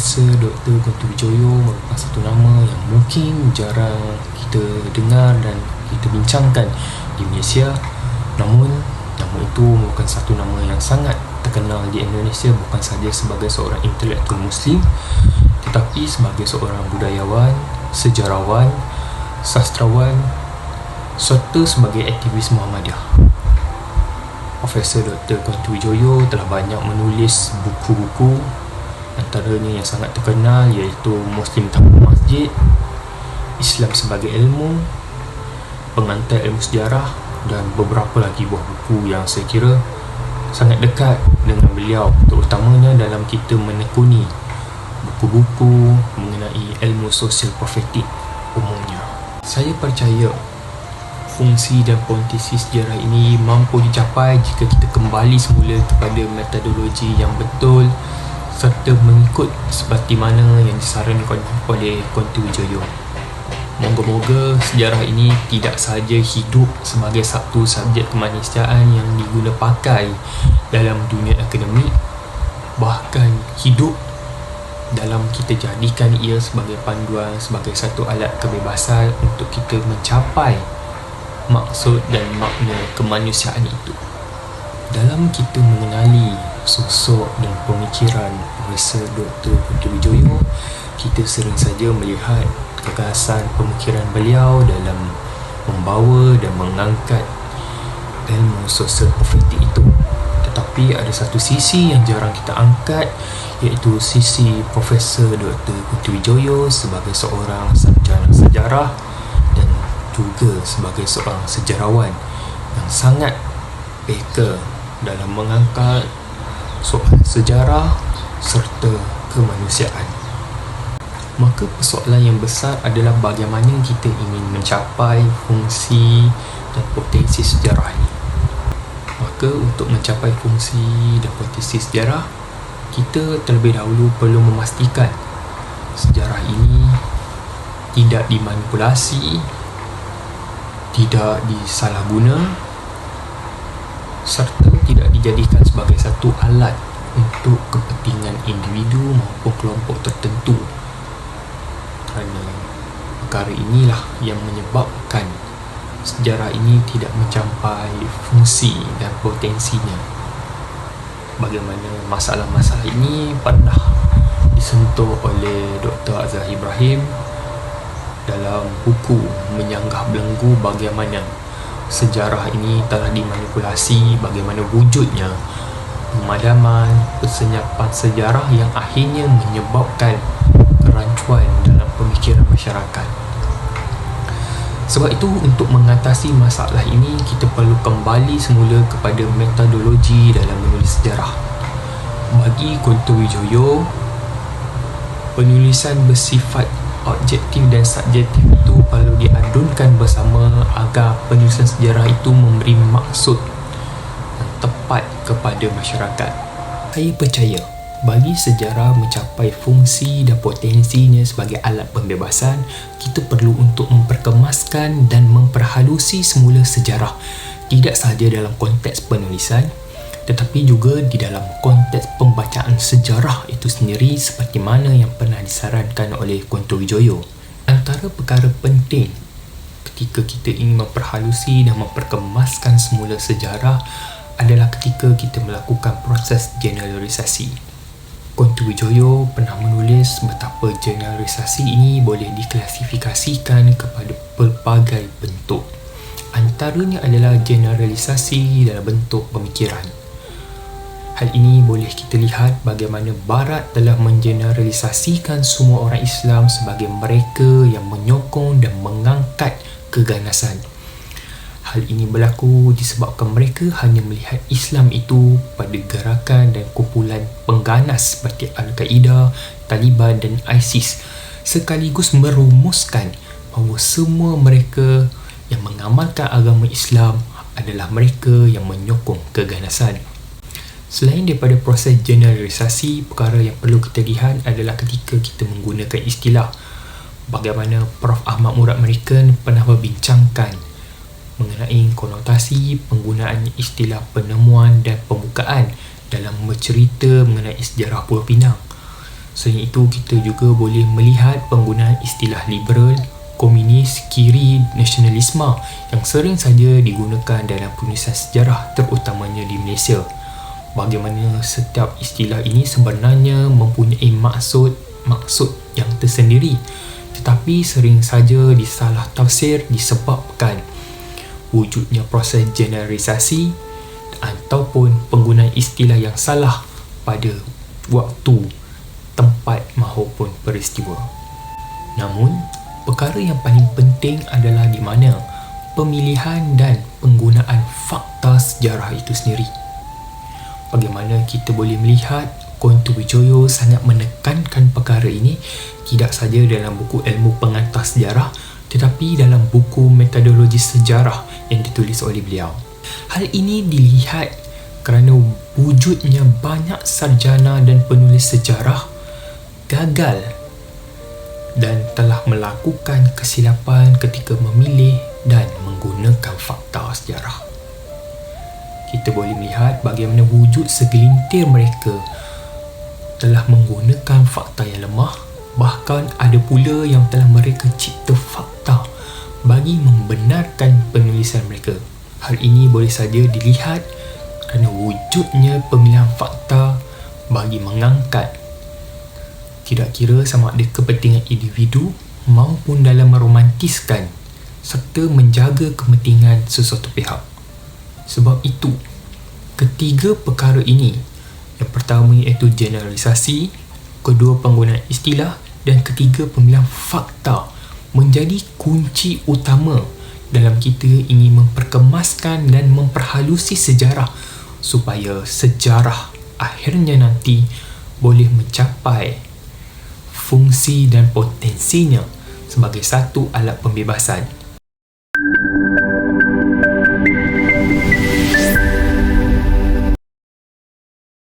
Profesor Dr. Kontuwijoyo merupakan satu nama yang mungkin jarang kita dengar dan kita bincangkan di Malaysia. Namun, nama itu merupakan satu nama yang sangat terkenal di Indonesia, bukan sahaja sebagai seorang intelektual Muslim, tetapi sebagai seorang budayawan, sejarawan, sastrawan, serta sebagai aktivis Muhammadiyah. Profesor Dr. Kontuwijoyo telah banyak menulis buku-buku, antaranya yang sangat terkenal iaitu Muslim Tanpa Masjid, Islam Sebagai Ilmu, Pengantar Ilmu Sejarah dan beberapa lagi buah buku yang saya kira sangat dekat dengan beliau, terutamanya dalam kita menekuni buku-buku mengenai ilmu sosial profetik umumnya. Saya percaya fungsi dan potensi sejarah ini mampu dicapai jika kita kembali semula kepada metodologi yang betul serta mengikut seperti mana yang disarankan oleh Kontuwijoyo. Moga-moga sejarah ini tidak sahaja hidup sebagai satu subjek kemanusiaan yang diguna pakai dalam dunia akademik, bahkan hidup dalam kita jadikan ia sebagai panduan, sebagai satu alat kebebasan untuk kita mencapai maksud dan makna kemanusiaan itu. Dalam kita mengenali sosok dan pemikiran Profesor Dr. Kontuwijoyo, kita sering saja melihat gagasan pemikiran beliau dalam membawa dan mengangkat ilmu sosial profetik itu. Tetapi ada satu sisi yang jarang kita angkat, iaitu sisi Profesor Dr. Kontuwijoyo sebagai seorang sarjana sejarah dan juga sebagai seorang sejarawan yang sangat peka dalam mengangkat soal sejarah serta kemanusiaan. Maka persoalan yang besar adalah bagaimana kita ingin mencapai fungsi dan potensi sejarah ini. Maka untuk mencapai fungsi dan potensi sejarah, kita terlebih dahulu perlu memastikan sejarah ini tidak dimanipulasi, tidak disalahguna, serta tidak dijadikan sebagai satu alat untuk kepentingan individu maupun kelompok tertentu. Kerana perkara inilah yang menyebabkan sejarah ini tidak mencapai fungsi dan potensinya. Bagaimana masalah-masalah ini pernah disentuh oleh Dr. Azhar Ibrahim dalam buku Menyanggah Belenggu, bagaimana sejarah ini telah dimanipulasi, bagaimana wujudnya pemadaman, persenyapan sejarah yang akhirnya menyebabkan kerancuan dalam pemikiran masyarakat. Sebab itu, untuk mengatasi masalah ini, kita perlu kembali semula kepada metodologi dalam menulis sejarah. Bagi Kontuwijoyo, penulisan bersifat objektif dan subjektif itu perlu diadunkan bersama agar penulisan sejarah itu memberi maksud yang tepat kepada masyarakat. Saya percaya bagi sejarah mencapai fungsi dan potensinya sebagai alat pembebasan, kita perlu untuk memperkemaskan dan memperhalusi semula sejarah, tidak sahaja dalam konteks penulisan tetapi juga di dalam konteks pembacaan sejarah itu sendiri, seperti mana yang pernah disarankan oleh Kontuwijoyo. Antara perkara penting ketika kita ingin memperhalusi dan memperkemaskan semula sejarah adalah ketika kita melakukan proses generalisasi. Kontuwijoyo pernah menulis betapa generalisasi ini boleh diklasifikasikan kepada pelbagai bentuk. Antaranya adalah generalisasi dalam bentuk pemikiran. Hal ini boleh kita lihat bagaimana Barat telah mengeneralisasikan semua orang Islam sebagai mereka yang menyokong dan mengangkat keganasan. Hal ini berlaku disebabkan mereka hanya melihat Islam itu pada gerakan dan kumpulan pengganas seperti Al-Qaeda, Taliban dan ISIS, sekaligus merumuskan bahawa semua mereka yang mengamalkan agama Islam adalah mereka yang menyokong keganasan. Selain daripada proses generalisasi, perkara yang perlu kita lihat adalah ketika kita menggunakan istilah. Bagaimana Prof. Ahmad Murad American pernah berbincangkan mengenai konotasi penggunaan istilah penemuan dan pembukaan dalam bercerita mengenai sejarah Pulau Pinang. Selain itu, kita juga boleh melihat penggunaan istilah liberal, komunis, kiri, nasionalisme yang sering saja digunakan dalam penulisan sejarah, terutamanya di Malaysia. Bagaimana setiap istilah ini sebenarnya mempunyai maksud yang tersendiri, tetapi sering saja disalah tafsir disebabkan wujudnya proses generalisasi ataupun penggunaan istilah yang salah pada waktu, tempat maupun peristiwa. Namun, perkara yang paling penting adalah di mana pemilihan dan penggunaan fakta sejarah itu sendiri. Bagaimana kita boleh melihat Kontuwijoyo sangat menekankan perkara ini tidak saja dalam buku ilmu pengantar sejarah, tetapi dalam buku metodologi sejarah yang ditulis oleh beliau. Hal ini dilihat kerana wujudnya banyak sarjana dan penulis sejarah gagal dan telah melakukan kesilapan ketika memilih dan menggunakan fakta sejarah. Kita boleh melihat bagaimana wujud segelintir mereka telah menggunakan fakta yang lemah, bahkan ada pula yang telah mereka cipta fakta bagi membenarkan penulisan mereka. Hal ini boleh saja dilihat kerana wujudnya pemilihan fakta bagi mengangkat tidak kira sama ada kepentingan individu maupun dalam meromantiskan serta menjaga kepentingan sesuatu pihak. Sebab itu, ketiga perkara ini, yang pertama iaitu generalisasi, kedua penggunaan istilah dan ketiga pemilihan fakta menjadi kunci utama dalam kita ingin memperkemaskan dan memperhalusi sejarah supaya sejarah akhirnya nanti boleh mencapai fungsi dan potensinya sebagai satu alat pembebasan